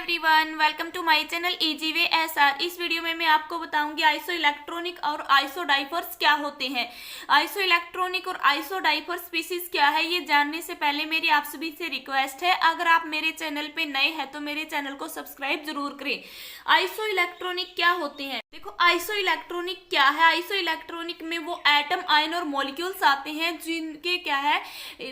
Everyone, welcome to my channel easy way S R. इस video में मैं आपको बताऊंगी आइसो इलेक्ट्रॉनिक और आइसो डाइफर क्या होते हैं। आइसो इलेक्ट्रॉनिक और आइसो डाइफर स्पीसीज क्या है, ये जानने से पहले मेरी आप सभी से रिक्वेस्ट है, अगर आप मेरे चैनल पे नए हैं तो मेरे चैनल को सब्सक्राइब जरूर करें। आइसो इलेक्ट्रॉनिक क्या होते हैं, देखो आइसो इलेक्ट्रॉनिक क्या है। आइसो इलेक्ट्रॉनिक में वो एटम, आयन और मॉलिक्यूल्स आते हैं जिनके क्या है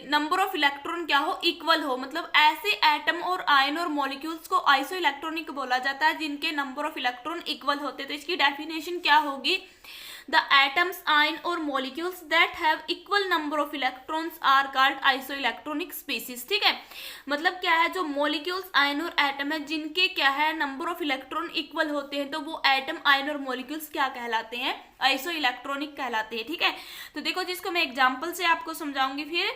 नंबर ऑफ इलेक्ट्रॉन क्या हो, इक्वल हो। मतलब ऐसे एटम और आयन और मॉलिक्यूल्स को आइसो इलेक्ट्रॉनिक बोला जाता है जिनके नंबर ऑफ इलेक्ट्रॉन इक्वल होते हैं। तो इसकी डेफिनेशन क्या होगी, द एटम्स, आयन और molecules that have equal number of electrons are called isoelectronic species. ठीक है, मतलब क्या है, जो मॉलिक्यूल्स, आयन और एटम है जिनके क्या है नंबर ऑफ इलेक्ट्रॉन इक्वल होते हैं, तो वो एटम, आयन और मॉलिक्यूल्स क्या कहलाते हैं, आइसो इलेक्ट्रॉनिक कहलाते हैं। ठीक है, तो देखो जिसको मैं एग्जाम्पल से आपको समझाऊंगी, फिर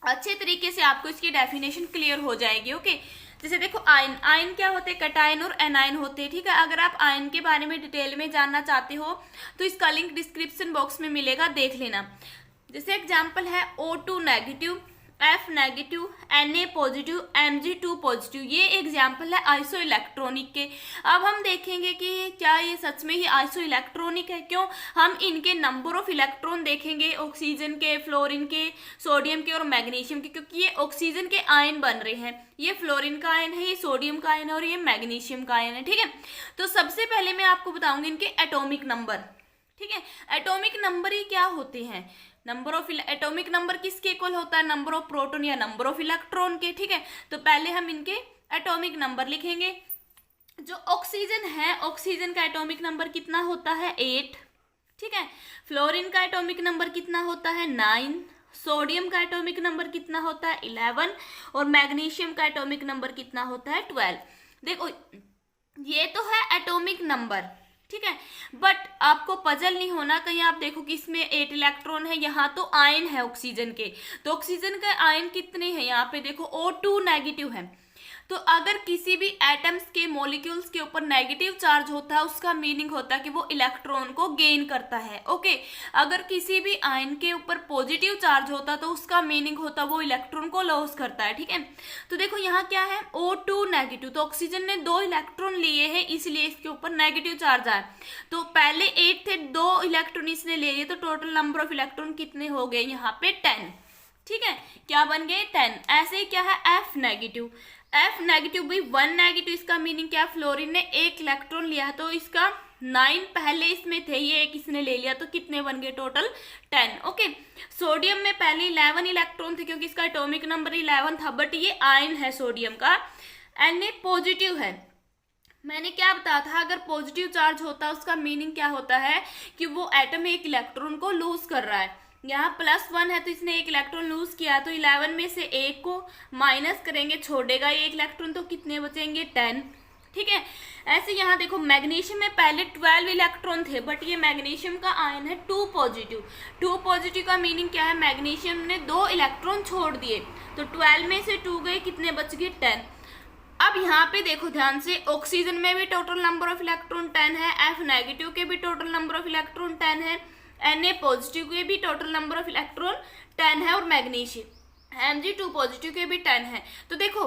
अच्छे तरीके से आपको इसकी डेफिनेशन क्लियर हो जाएगी। ओके, जैसे देखो आयन, आयन क्या होते हैं, कटायन और एनायन होते हैं। ठीक है, अगर आप आयन के बारे में डिटेल में जानना चाहते हो तो इसका लिंक डिस्क्रिप्शन बॉक्स में मिलेगा, देख लेना। जैसे एग्जांपल है O2 negative, F negative, Na positive, Mg2 positive. ये एग्जाम्पल है आइसो इलेक्ट्रॉनिक के। अब हम देखेंगे कि क्या ये सच में ही आइसो इलेक्ट्रॉनिक है। क्यों, हम इनके नंबर ऑफ इलेक्ट्रॉन देखेंगे, ऑक्सीजन के, फ्लोरीन के, सोडियम के और मैग्नीशियम के, क्योंकि ये ऑक्सीजन के आयन बन रहे हैं। ये फ्लोरीन का आयन है, ये सोडियम का आयन है और ये मैग्नीशियम का आयन है। ठीक है, तो सबसे पहले मैं आपको बताऊंगी इनके एटॉमिक नंबर। ठीक है, एटॉमिक नंबर ही क्या होते हैं, नंबर ऑफ एटॉमिक नंबर किसके इक्वल होता है, नंबर ऑफ प्रोटॉन या नंबर ऑफ इलेक्ट्रॉन के। ठीक है, तो पहले हम इनके एटॉमिक नंबर लिखेंगे। जो ऑक्सीजन है, ऑक्सीजन का एटॉमिक नंबर कितना होता है, 8। ठीक है, फ्लोरीन का एटॉमिक नंबर कितना होता है, 9। सोडियम का एटॉमिक नंबर कितना होता है, 11। और मैग्नीशियम का एटॉमिक नंबर कितना होता है, 12। देखो ये तो है एटॉमिक नंबर। ठीक है, बट आपको पजल नहीं होना, कहीं आप देखो कि इसमें 8 इलेक्ट्रॉन है, यहाँ तो आयन है ऑक्सीजन के, तो ऑक्सीजन के आयन कितने हैं, यहाँ पे देखो O2 नेगेटिव है। तो अगर किसी भी एटम्स के, मॉलिक्यूल्स के ऊपर नेगेटिव चार्ज होता है, उसका मीनिंग होता है कि वो इलेक्ट्रॉन को गेन करता है। ओके, अगर किसी भी आयन के ऊपर पॉजिटिव चार्ज होता है तो उसका मीनिंग होता है वो इलेक्ट्रॉन को लॉस करता है। ठीक है, तो देखो यहाँ क्या है, O2 नेगेटिव, तो ऑक्सीजन ने 2 इलेक्ट्रॉन लिए हैं, इसलिए इसके ऊपर नेगेटिव चार्ज आया। तो पहले 8 थे, 2 इलेक्ट्रॉन इसने ले लिए, तो टोटल नंबर ऑफ इलेक्ट्रॉन कितने हो गए, यहाँ पे 10। ठीक है, क्या बन गए, 10। ऐसे ही क्या है, F नेगेटिव, F नेगेटिव भी 1 नेगेटिव, इसका मीनिंग क्या, फ्लोरीन ने 1 इलेक्ट्रॉन लिया है, तो इसका 9 पहले इसमें थे, ये एक इसने ले लिया, तो कितने बन गए, टोटल 10। ओके, सोडियम में पहले 11 इलेक्ट्रॉन थे क्योंकि इसका एटॉमिक नंबर 11 था, बट ये आयन है सोडियम का। Na पॉजिटिव है, मैंने क्या बताया था, अगर पॉजिटिव चार्ज होता है उसका मीनिंग क्या होता है कि वो एटम एक इलेक्ट्रॉन को लूज कर रहा है। यहाँ +1 है तो इसने 1 इलेक्ट्रॉन लूज किया, तो 11 में से 1 को माइनस करेंगे, छोड़ेगा 1 इलेक्ट्रॉन, तो कितने बचेंगे, 10। ठीक है, ऐसे यहाँ देखो मैग्नीशियम में पहले 12 इलेक्ट्रॉन थे, बट ये मैग्नीशियम का आयन है 2 पॉजिटिव। 2 पॉजिटिव का मीनिंग क्या है, मैग्नीशियम ने 2 इलेक्ट्रॉन छोड़ दिए, तो 12 में से 2 गए, कितने बच गए, 10। अब यहाँ पे देखो ध्यान से, ऑक्सीजन में भी टोटल नंबर ऑफ इलेक्ट्रॉन 10 है, F नेगेटिव के भी टोटल नंबर ऑफ इलेक्ट्रॉन 10 है, Na पॉजिटिव के भी टोटल नंबर ऑफ इलेक्ट्रॉन 10 है, और मैग्नीशियम Mg2 पॉजिटिव के भी 10 है। तो देखो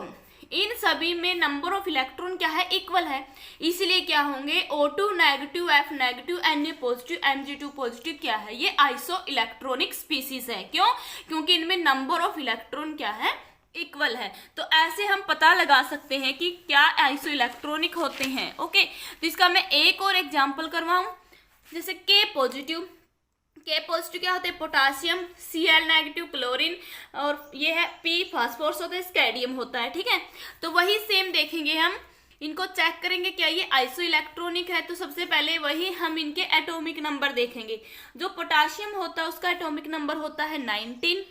इन सभी में नंबर ऑफ इलेक्ट्रॉन क्या है, इक्वल है, इसलिए क्या होंगे, O2 negative, F negative, Na positive, Mg2 positive क्या है, ये आइसो इलेक्ट्रॉनिक स्पीसीज है। क्यों, क्योंकि इनमें नंबर ऑफ इलेक्ट्रॉन क्या है, इक्वल है। तो ऐसे हम पता लगा सकते हैं कि क्या आइसो इलेक्ट्रॉनिक होते हैं। ओके, तो इसका मैं एक और एग्जांपल करवाऊं, जैसे K पॉजिटिव। K पॉजिटिव क्या होते हैं, पोटासियम, Cl नेगेटिव क्लोरीन, और ये है P फास्फोरस होता है, स्कैडियम होता है। ठीक है, तो वही सेम देखेंगे हम, इनको चेक करेंगे क्या ये आइसो इलेक्ट्रॉनिक है। तो सबसे पहले वही हम इनके एटॉमिक नंबर देखेंगे। जो पोटासियम होता है उसका एटॉमिक नंबर होता है 19,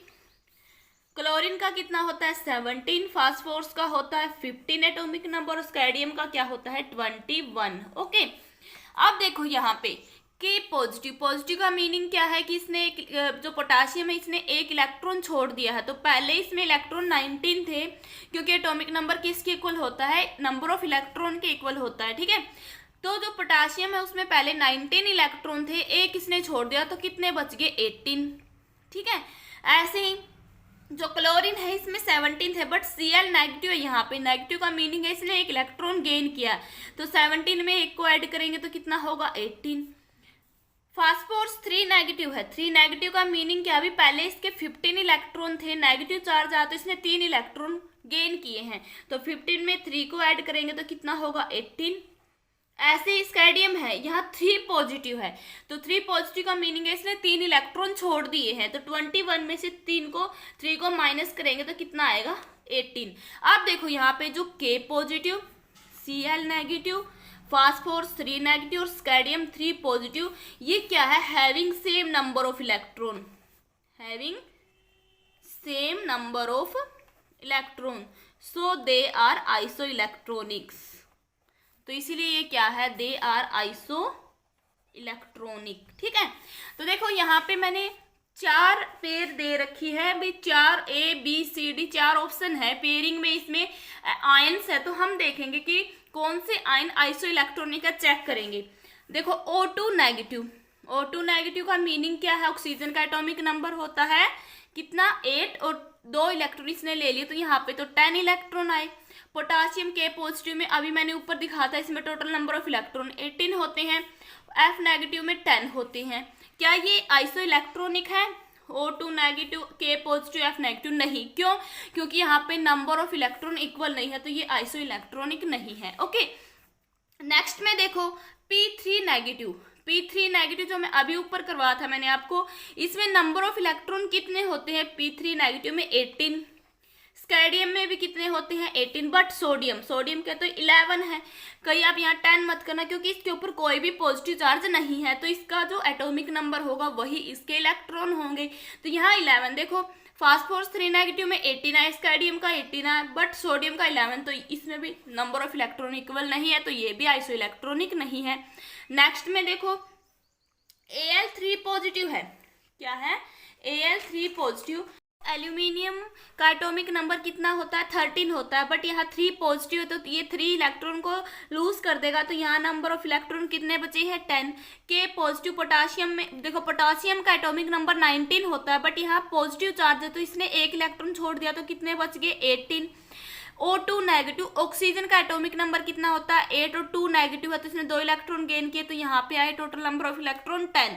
क्लोरीन का कितना होता है, 17, फास्फोरस का होता है 15 एटॉमिक नंबर, और स्कैडियम का क्या होता है, 21। ओके, अब देखो यहाँ पे K पॉजिटिव, पॉजिटिव का मीनिंग क्या है कि इसने जो पोटासियम है इसने 1 इलेक्ट्रॉन छोड़ दिया है, तो पहले इसमें इलेक्ट्रॉन 19 थे, क्योंकि एटॉमिक नंबर किसके इक्वल होता है, नंबर ऑफ इलेक्ट्रॉन के इक्वल होता है। ठीक है, तो जो पोटासियम है उसमें पहले 19 इलेक्ट्रॉन थे, 1 इसने छोड़ दिया, तो कितने बच गए, 18। ठीक है, ऐसे ही जो क्लोरीन है इसमें 17 है, बट Cl नेगेटिव है, यहाँ पे नेगेटिव का मीनिंग है इसलिए एक इलेक्ट्रॉन गेन किया, तो 17 में एक को ऐड करेंगे तो कितना होगा 18। फास्फोरस 3 नेगेटिव है, 3 नेगेटिव का मीनिंग क्या, अभी पहले इसके 15 इलेक्ट्रॉन थे, नेगेटिव चार्ज आया तो इसने 3 इलेक्ट्रॉन गेन किए हैं, तो 15 में 3 को ऐड करेंगे तो कितना होगा 18। ऐसे स्कैडियम है, यहाँ 3 पॉजिटिव है, तो 3 पॉजिटिव का मीनिंग है इसने 3 इलेक्ट्रॉन छोड़ दिए हैं, तो 21 में से 3 को माइनस करेंगे तो कितना आएगा 18। अब देखो यहाँ पे जो K positive, Cl negative, phosphorus 3 negative और स्कैडियम 3 पॉजिटिव, ये क्या है, having same number of electron, having same number of electron, so they are isoelectronics, तो इसीलिए ये क्या है, दे आर आइसो इलेक्ट्रॉनिक। ठीक है, तो देखो यहाँ पे मैंने 4 पेयर दे रखी है भाई, 4 ABCD 4 ऑप्शन है पेयरिंग में, इसमें आयंस है, तो हम देखेंगे कि कौन से आयन आइसो इलेक्ट्रॉनिक का चेक करेंगे। देखो O2 नेगेटिव, O2 नेगेटिव का मीनिंग क्या है, ऑक्सीजन का एटॉमिक नंबर होता है कितना 8 और 2 इलेक्ट्रॉन इसने ले लिए, तो यहाँ पे तो 10 इलेक्ट्रॉन आए। पोटासियम K पॉजिटिव में अभी मैंने ऊपर दिखा था, इसमें टोटल नंबर ऑफ इलेक्ट्रॉन 18 होते हैं, F नेगेटिव में 10 होते हैं। क्या ये आइसो इलेक्ट्रॉनिक है, O2 negative K positive F negative? नहीं, क्यों, क्योंकि यहाँ पे नंबर ऑफ इलेक्ट्रॉन इक्वल नहीं है, तो ये आइसो इलेक्ट्रॉनिक नहीं है। ओके, नेक्स्ट में देखो P3 नेगेटिव, P3 नेगेटिव जो मैं अभी ऊपर करवाया था मैंने आपको, इसमें नंबर ऑफ इलेक्ट्रॉन कितने होते हैं, P3 नेगेटिव में 18, स्कैडियम में भी कितने होते हैं 18, बट सोडियम के तो 11 है। कहीं आप यहाँ 10 मत करना, क्योंकि इसके ऊपर कोई भी पॉजिटिव चार्ज नहीं है, तो इसका जो एटॉमिक नंबर होगा वही इसके इलेक्ट्रॉन होंगे, तो यहाँ 11। देखो फास्फोरस 3 नेगेटिव में 18 है, स्कैडियम का 18 है, बट सोडियम का 11, तो इसमें भी नंबर ऑफ इलेक्ट्रॉन इक्वल नहीं है, तो ये भी आइसो इलेक्ट्रॉनिक नहीं है। नेक्स्ट में देखो Al3 पॉजिटिव है, क्या है Al3 पॉजिटिव, एल्यूमिनियम का एटॉमिक नंबर कितना होता है 13 होता है, बट यहाँ 3 पॉजिटिव है, तो ये 3 इलेक्ट्रॉन को लूज कर देगा, तो यहाँ नंबर ऑफ इलेक्ट्रॉन कितने बचे हैं 10। K पॉजिटिव, पोटासियम में देखो पोटासियम का एटॉमिक नंबर 19 होता है, बट यहाँ पॉजिटिव चार्ज है तो इसने 1 इलेक्ट्रॉन छोड़ दिया, तो कितने बच गए 18। O2 नेगेटिव, ऑक्सीजन का एटॉमिक नंबर कितना होता है 8 और 2 नेगेटिव है, तो इसने 2 इलेक्ट्रॉन गेन किए, तो यहाँ पे आए टोटल नंबर ऑफ इलेक्ट्रॉन 10।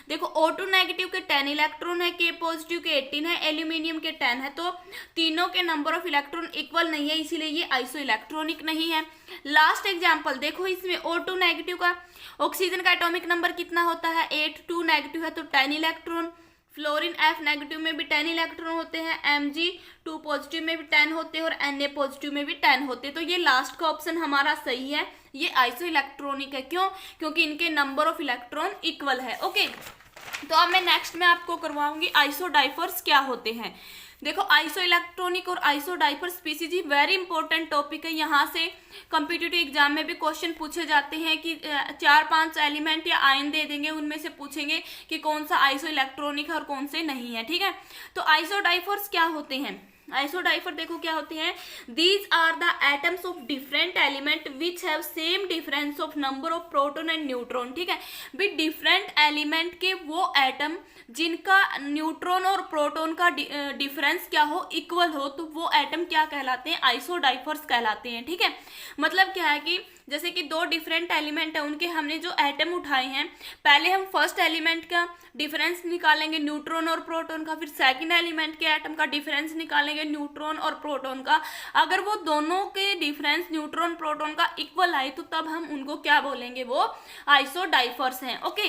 देखो O2 नेगेटिव के 10 इलेक्ट्रॉन है, K पॉजिटिव के 18 है, एल्यूमिनियम के 10 है, तो तीनों के नंबर ऑफ इलेक्ट्रॉन इक्वल नहीं है, इसीलिए ये आइसो इलेक्ट्रॉनिक नहीं है। लास्ट एग्जाम्पल देखो, इसमें O2 नेगेटिव का ऑक्सीजन का एटॉमिक नंबर कितना होता है 8, 2 नेगेटिव है तो 10 इलेक्ट्रॉन, फ्लोरीन F नेगेटिव में भी 10 इलेक्ट्रॉन होते हैं, Mg2 पॉजिटिव में भी 10 होते हैं और Na पॉजिटिव में भी 10 होते हैं, तो ये लास्ट का ऑप्शन हमारा सही है, ये आइसो इलेक्ट्रॉनिक है। क्यों, क्योंकि इनके नंबर ऑफ इलेक्ट्रॉन इक्वल है। ओके, तो अब मैं नेक्स्ट में आपको करवाऊंगी आइसो डाइफर्स क्या होते हैं। देखो आइसो इलेक्ट्रॉनिक और आइसो डाइफर स्पीसीज ही वेरी इंपॉर्टेंट टॉपिक है, यहाँ से कॉम्पिटिटिव एग्जाम में भी क्वेश्चन पूछे जाते हैं कि 4-5 एलिमेंट या आयन दे देंगे, उनमें से पूछेंगे कि कौन सा आइसो इलेक्ट्रॉनिक है और कौन से नहीं है। ठीक है, तो आइसो डाइफर्स क्या होते हैं, आइसोडाइफर देखो क्या होते हैं, these are the atoms of different element which have same difference of number of proton and neutron. ठीक है, भी डिफरेंट एलिमेंट के वो एटम जिनका न्यूट्रॉन और प्रोटॉन का डिफरेंस क्या हो, इक्वल हो, तो वो एटम क्या कहलाते हैं, आइसोडाइफर्स कहलाते हैं। ठीक है, मतलब क्या है कि जैसे कि 2 डिफरेंट एलिमेंट है, उनके हमने जो एटम उठाए हैं, पहले हम फर्स्ट एलिमेंट का डिफरेंस निकालेंगे न्यूट्रॉन और प्रोटॉन का, फिर सेकंड एलिमेंट के एटम का डिफरेंस निकालेंगे न्यूट्रॉन और प्रोटॉन का। अगर वो दोनों के डिफरेंस न्यूट्रॉन प्रोटॉन का इक्वल आए तो तब हम उनको क्या बोलेंगे, वो आइसोडाइफर्स हैं। ओके,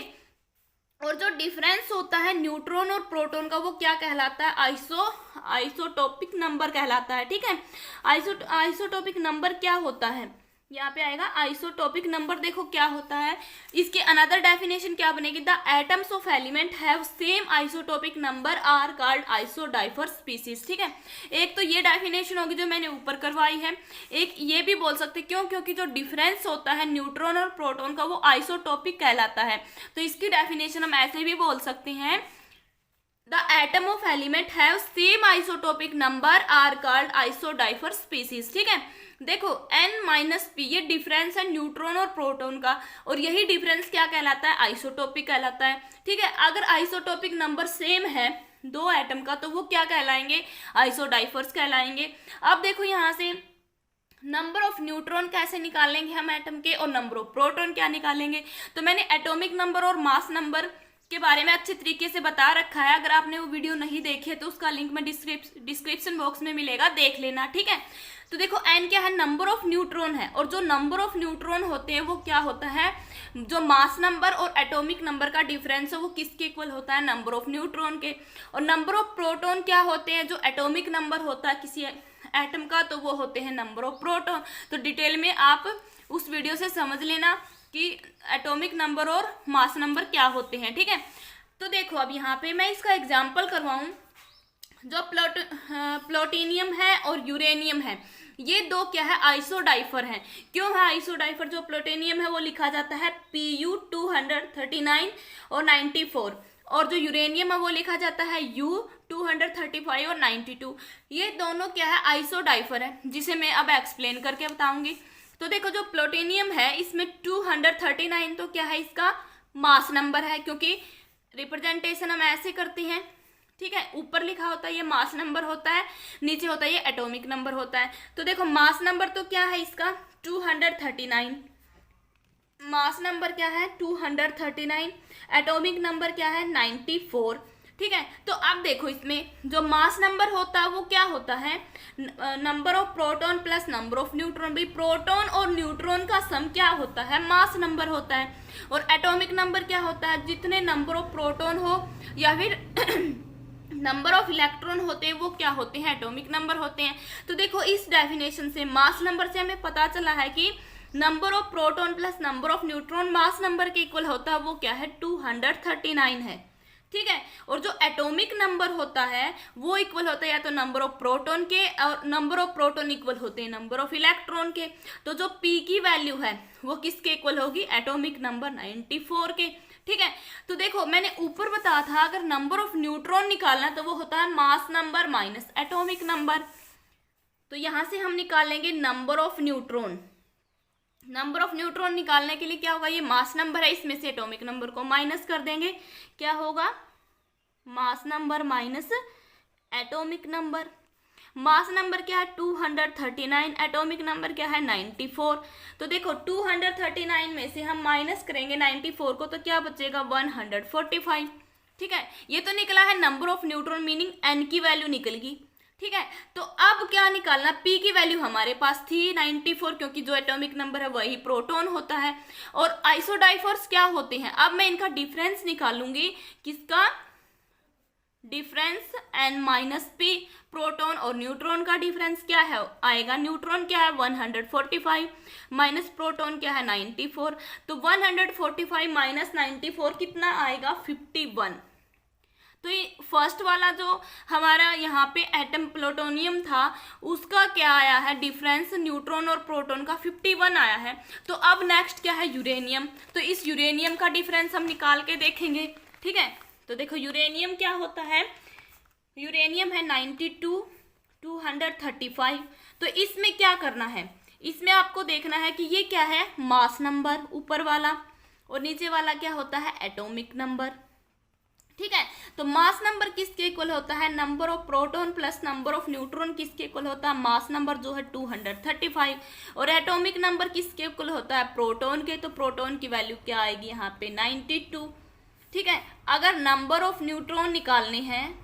और जो डिफरेंस होता है न्यूट्रॉन और प्रोटॉन का वो क्या कहलाता है, आइसोटोपिक नंबर कहलाता है। ठीक है, आइसोटोपिक नंबर क्या होता है, यहाँ पे आएगा आइसोटोपिक नंबर। देखो क्या होता है, इसके अनदर डेफिनेशन क्या बनेगी, the atoms of element have same isotopic number are called isodiapher species. ठीक है, एक तो ये डेफिनेशन होगी जो मैंने ऊपर करवाई है, एक ये भी बोल सकते क्यों, क्योंकि जो डिफरेंस होता है न्यूट्रॉन और प्रोटॉन का वो आइसोटोपिक कहलाता है, तो इसकी डेफिनेशन हम ऐसे भी बोल सकते हैं, the atom of element have same isotopic number are called isodiapher species. ठीक है, देखो N-P ये डिफरेंस है न्यूट्रॉन और प्रोटॉन का, और यही डिफरेंस क्या कहलाता है, आइसोटोपिक कहलाता है। ठीक है, अगर आइसोटोपिक नंबर सेम है, दो एटम का, तो वो क्या कहलाएंगे, आइसोडाइफर्स कहलाएंगे। अब देखो यहाँ से नंबर ऑफ न्यूट्रॉन कैसे निकालेंगे हम एटम के, और नंबर ऑफ प्रोटॉन क्या निकालेंगे। तो मैंने एटॉमिक नंबर और मास नंबर के बारे में अच्छे तरीके से बता रखा है। अगर आपने वो वीडियो नहीं देखी है तो उसका लिंक में डिस्क्रिप्शन बॉक्स में मिलेगा, देख लेना, ठीक है। तो देखो एन क्या है, नंबर ऑफ न्यूट्रॉन है, और जो नंबर ऑफ न्यूट्रॉन होते हैं वो क्या होता है, जो मास नंबर और एटॉमिक नंबर का डिफरेंस है वो किसके इक्वल होता है, नंबर ऑफ न्यूट्रॉन के। और नंबर ऑफ प्रोटॉन क्या होते हैं, जो एटॉमिक नंबर होता है किसी एटम का, तो वो होते हैं नंबर ऑफ प्रोटॉन। तो डिटेल में आप उस वीडियो से समझ लेना कि एटॉमिक नंबर और मास नंबर क्या होते हैं, ठीक है। तो देखो अब यहाँ पे मैं इसका एग्जाम्पल करवाऊँ, जो प्लूटोनियम है और यूरेनियम है, ये दो क्या है, आइसोडाइफर हैं। क्यों है आइसोडाइफर, जो प्लूटोनियम है वो लिखा जाता है Pu 239 और 94, और जो यूरेनियम है वो लिखा जाता है U 235 और 92। ये दोनों क्या है, आइसोडाइफर है, जिसे मैं अब एक्सप्लेन करके बताऊंगी। तो देखो जो प्लूटोनियम है इसमें 239 तो क्या है, इसका मास नंबर है, क्योंकि रिप्रेजेंटेशन हम ऐसे करते हैं, ठीक है। ऊपर लिखा होता है ये मास नंबर होता है, नीचे होता है ये एटॉमिक नंबर होता है। तो देखो मास नंबर तो क्या है इसका 239, मास नंबर क्या है 239, एटॉमिक नंबर क्या है 94, ठीक है। तो अब देखो इसमें जो मास नंबर होता है वो क्या होता है, number of proton plus number of neutron. भाई प्रोटॉन और न्यूट्रॉन का सम क्या होता है, मास नंबर होता है। और एटॉमिक नंबर क्या होता है, जितने नंबर ऑफ प्रोटॉन हो या फिर नंबर ऑफ इलेक्ट्रॉन होते हैं वो क्या होते हैं, एटॉमिक नंबर होते हैं। तो देखो इस डेफिनेशन से, मास नंबर से हमें पता चला है कि number of proton plus number of neutron mass number के इक्वल होता है, वो क्या है 239 है, ठीक है। और जो एटॉमिक नंबर होता है वो इक्वल होता है या तो नंबर ऑफ प्रोटॉन के, और नंबर ऑफ प्रोटॉन इक्वल होते हैं नंबर ऑफ इलेक्ट्रॉन के। तो जो P की वैल्यू है वो किसके इक्वल होगी, एटॉमिक नंबर 94 के, ठीक है। तो देखो मैंने ऊपर बताया था अगर नंबर ऑफ न्यूट्रॉन निकालना तो वो होता है mass number minus atomic number. तो यहां से हम निकालेंगे number of neutron. Number of neutron निकालने के लिए क्या होगा, ये मास नंबर है, इसमें से एटॉमिक नंबर को माइनस कर देंगे, क्या होगा, mass number minus atomic number. Mass number क्या है 239, एटॉमिक नंबर क्या है 94। तो देखो 239 में से हम माइनस करेंगे 94 को, तो क्या बचेगा 145, ठीक है। ये तो निकला है number of neutron, meaning n की वैल्यू निकल गई, ठीक है। तो अब क्या निकालना, P की वैल्यू हमारे पास थी 94, क्योंकि जो एटॉमिक नंबर है वही प्रोटॉन होता है। और आइसोडाइफर्स क्या होते हैं, अब मैं इनका डिफरेंस निकालूंगी, किसका difference n minus P, proton और न्यूट्रॉन का डिफरेंस क्या है आएगा, न्यूट्रॉन क्या है 145 माइनस प्रोटॉन क्या है 94। तो 145 माइनस 94 कितना आएगा 51। तो ये फर्स्ट वाला जो हमारा यहाँ पे एटम प्लूटोनियम था उसका क्या आया है डिफरेंस, न्यूट्रॉन और प्रोटॉन का 51 आया है। तो अब नेक्स्ट क्या है यूरेनियम, तो इस यूरेनियम का डिफरेंस हम निकाल के देखेंगे, ठीक है। तो देखो यूरेनियम क्या होता है, यूरेनियम है 92 235। तो इसमें क्या करना है, इसमें आपको देखना है कि ये क्या है मास नंबर ऊपर वाला, और नीचे वाला क्या होता है एटॉमिक नंबर, ठीक है। तो मास नंबर किसके इक्वल होता है, number of proton plus number of neutron किसके इक्वल होता है, मास नंबर जो है 235, और एटॉमिक नंबर किसके इक्वल होता है, प्रोटॉन के। तो प्रोटॉन की वैल्यू क्या आएगी यहाँ पे 92, ठीक है। अगर नंबर ऑफ न्यूट्रॉन निकालने हैं,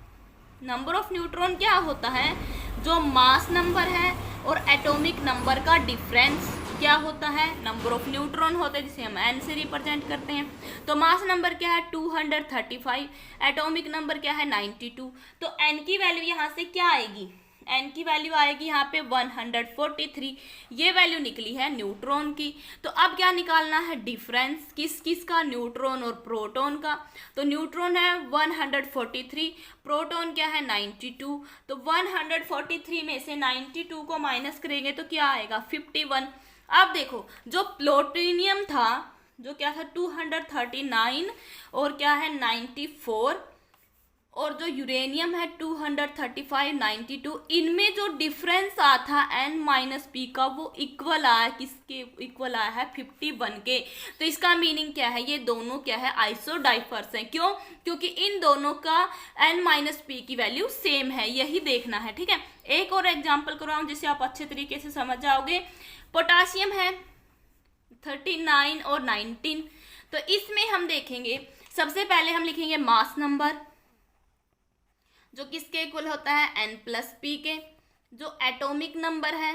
नंबर ऑफ न्यूट्रॉन क्या होता है, जो मास नंबर है और एटॉमिक नंबर का डिफरेंस क्या होता है, नंबर ऑफ न्यूट्रॉन होता है, जिसे हम n से रिप्रेजेंट करते हैं। तो मास नंबर क्या है 235, एटॉमिक नंबर क्या है 92। तो n की वैल्यू यहाँ से क्या आएगी, n की वैल्यू आएगी यहाँ पे 143, ये वैल्यू निकली है न्यूट्रॉन की। तो अब क्या निकालना है डिफरेंस, किस किस का, न्यूट्रॉन और प्रोटॉन का। तो न्यूट्रॉन है 143, प्रोटॉन क्या है 92। तो 143 में से 92 को माइनस करेंगे तो क्या आएगा 51। अब देखो जो प्लूटोनियम था, जो क्या था 239 और क्या है 94, और जो यूरेनियम है 23592, इनमें जो डिफरेंस आया था N-P का वो इक्वल आया, किसके इक्वल आया है 51 के। तो इसका मीनिंग क्या है, ये दोनों क्या है आइसोडाइफर्स हैं। क्यों? क्योंकि इन दोनों का N-P की वैल्यू सेम है, यही देखना है। ठीक है, एक और एग्जाम्पल कराऊं जिससे आप अच्छे तरीके से समझ जाओगे। पोटासियम है 39 और 19, तो इसमें हम देखेंगे सबसे पहले हम लिखेंगे मास नंबर जो किसके इक्वल होता है N+P के। जो एटॉमिक नंबर है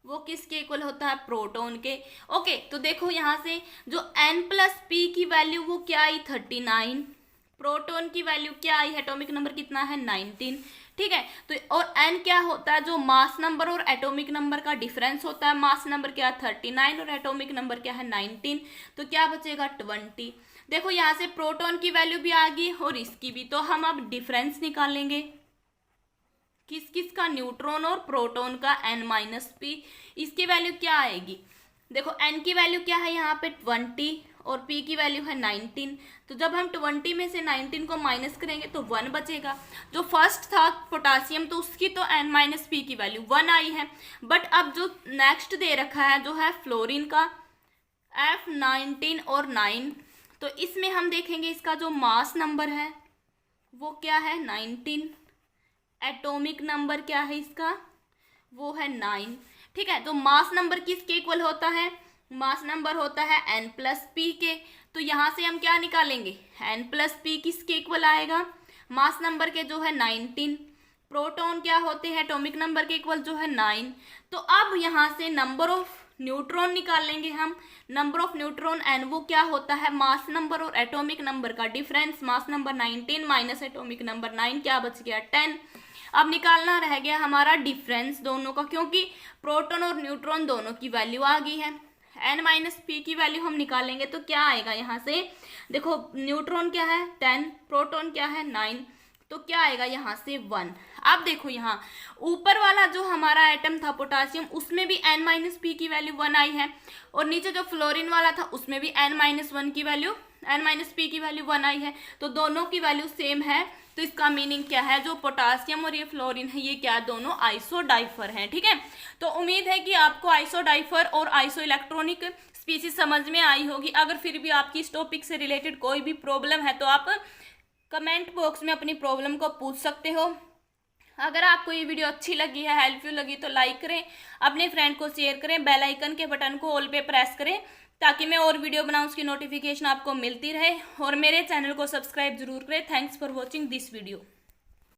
वो किसके इक्वल होता है प्रोटॉन के। ओके, तो देखो यहाँ से जो N+P की वैल्यू वो क्या आई 39, प्रोटॉन की वैल्यू क्या आई, एटॉमिक नंबर कितना है 19। ठीक है, तो और N क्या होता है, जो मास नंबर और एटॉमिक नंबर का डिफरेंस होता है। मास नंबर क्या है 39 और एटॉमिक नंबर क्या है 19, तो क्या बचेगा 20। देखो यहाँ से प्रोटॉन की वैल्यू भी आ गई और इसकी भी, तो हम अब डिफरेंस निकालेंगे किस किस का, न्यूट्रॉन और प्रोटॉन का N-P। इसकी वैल्यू क्या आएगी, देखो N की वैल्यू क्या है यहाँ पे 20 और P की वैल्यू है 19। तो जब हम 20 में से 19 को माइनस करेंगे तो 1 बचेगा। जो फर्स्ट था पोटासियम तो उसकी तो N-P की वैल्यू 1 आई है, बट अब जो नेक्स्ट दे रखा है जो है फ्लोरीन का F19 और 9, तो इसमें हम देखेंगे इसका जो मास नंबर है वो क्या है 19, एटॉमिक नंबर क्या है इसका वो है 9। ठीक है, तो मास नंबर किसके इक्वल होता है, मास नंबर होता है N+P के। तो यहाँ से हम क्या निकालेंगे, N+P किसके इक्वल आएगा, मास नंबर के जो है 19, प्रोटॉन क्या होते हैं एटॉमिक नंबर के इक्वल जो है 9। तो अब यहाँ से नंबर ऑफ न्यूट्रॉन निकालेंगे हम। नंबर ऑफ न्यूट्रॉन N वो क्या होता है मास नंबर और एटॉमिक नंबर का difference, mass number 19 minus atomic number 9, क्या बच गया 10। अब निकालना रह गया हमारा डिफरेंस दोनों का, क्योंकि प्रोटॉन और न्यूट्रॉन दोनों की वैल्यू आ गई है। N-P की वैल्यू हम निकालेंगे तो क्या आएगा यहाँ से, देखो न्यूट्रॉन क्या है 10, प्रोटॉन क्या है 9, तो क्या आएगा यहाँ से 1। अब देखो यहाँ ऊपर वाला जो हमारा एटम था पोटासियम उसमें भी N-P की वैल्यू 1 आई है, और नीचे जो फ्लोरीन वाला था उसमें भी N-1 की वैल्यू N-P की वैल्यू 1 आई है, तो दोनों की वैल्यू सेम है। तो इसका मीनिंग क्या है, जो पोटासियम और ये फ्लोरीन है ये क्या दोनों आइसोडाइफर हैं। ठीक है, तो उम्मीद है कि आपको आइसोडाइफर और आइसो इलेक्ट्रॉनिक स्पीसीज समझ में आई होगी। अगर फिर भी आपकी इस टॉपिक से रिलेटेड कोई भी प्रॉब्लम है तो आप कमेंट बॉक्स में अपनी प्रॉब्लम को पूछ सकते हो। अगर आपको ये वीडियो अच्छी लगी है, हेल्पफुल लगी तो लाइक करें, अपने फ्रेंड को शेयर करें, बेल आइकन के बटन को ऑल पे प्रेस करें ताकि मैं और वीडियो बनाऊं उसकी नोटिफिकेशन आपको मिलती रहे, और मेरे चैनल को सब्सक्राइब जरूर करें। Thanks for watching this video.